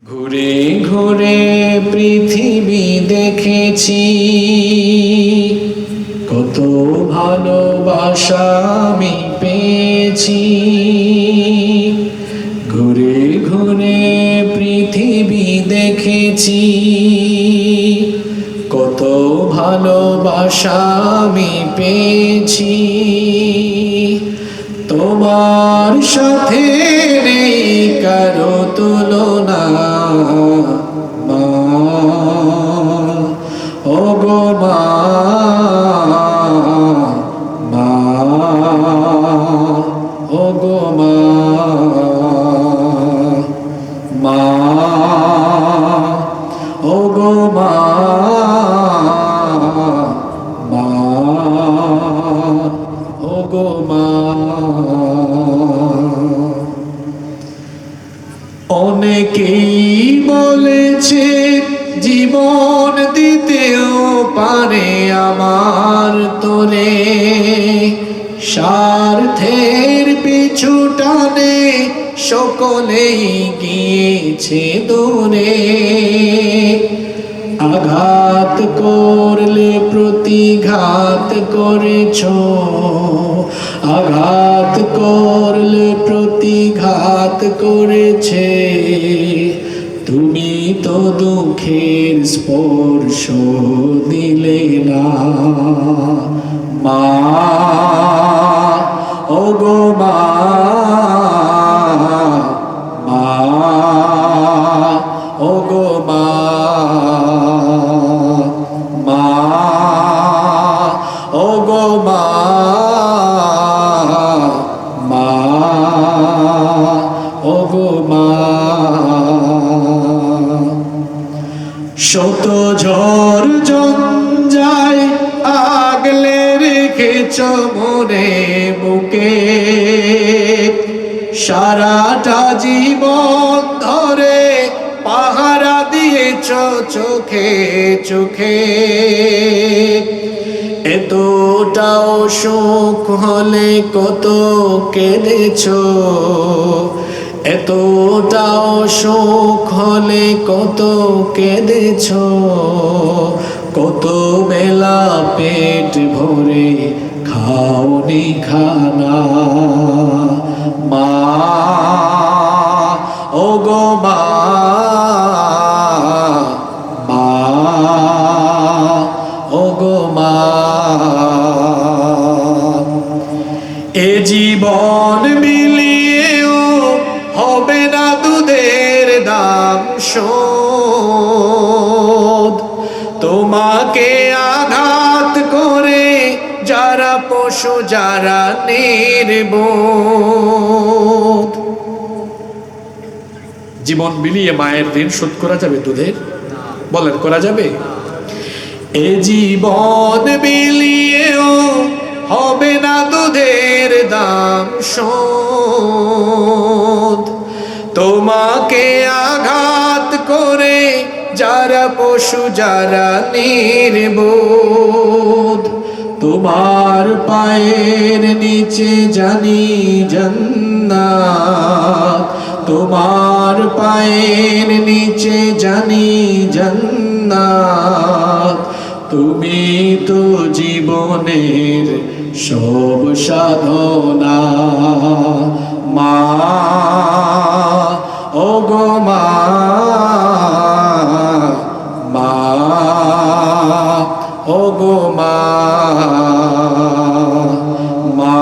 ঘুরে ঘুরে পৃথিবী দেখেছি, কত ভালোবাসা আমি পেয়েছি। ঘুরে ঘুরে পৃথিবী দেখেছি, কত ভালোবাসা আমি পেয়েছি। তোমার সাথে নেই কারো তুলনা, মা ও গো মা, মা ও গো মা, মা ও গো মা, মা ও গো মা। অনেকেই বলেছে জীবন দিতেও পারে আমার তোরে, স্বার্থের পিছু টানে সকলেই গিয়েছে দূরে। আঘাত করলে প্রতিঘাত করেছ, আঘাত করলে প্রতিঘাত করেছে। তুমি তো দুঃখের স্পর্শ দিলে না, মা ও গো মা, মা ও গো মা, মা ও গো মা, মা ও গো মা। শত ঝড় জঞ্জায় আগলে রেখেছ মনে বুকে, সারাটা জীবন ধরে পাহারা দিয়েছ চোখে চোখে। এতটাও সুখ হলে কত কেঁদেছ, এতটাও সুখ হলে কত কেঁদেছ। কত বেলা পেট ভরে খাওনি খানা, মা ও গো মা, মা ও গো মা। এ জীবন মিলিয়েও হবে না দুধের দাম শোধ। তোমাকে আঘাত করে যারা পশু, যারা নির্বোধ। জীবন বিলিয়ে মায়ের ঋণ শোধ করা যাবে দুধের? বলেন, করা যাবে? এ জীবন বিলিয়েও হবে না দুধের দাম শোধ। তোমাকে আঘাত করে যারা পশু, যারা নির্বোধ। তোমার পায়ের নিচে জানি জান্নাত, তোমার পায়ের নিচে জানি জান্নাত। তুমি তো জীবনের সব সাধনা, মা ও গো মা, মা ও গো মা, মা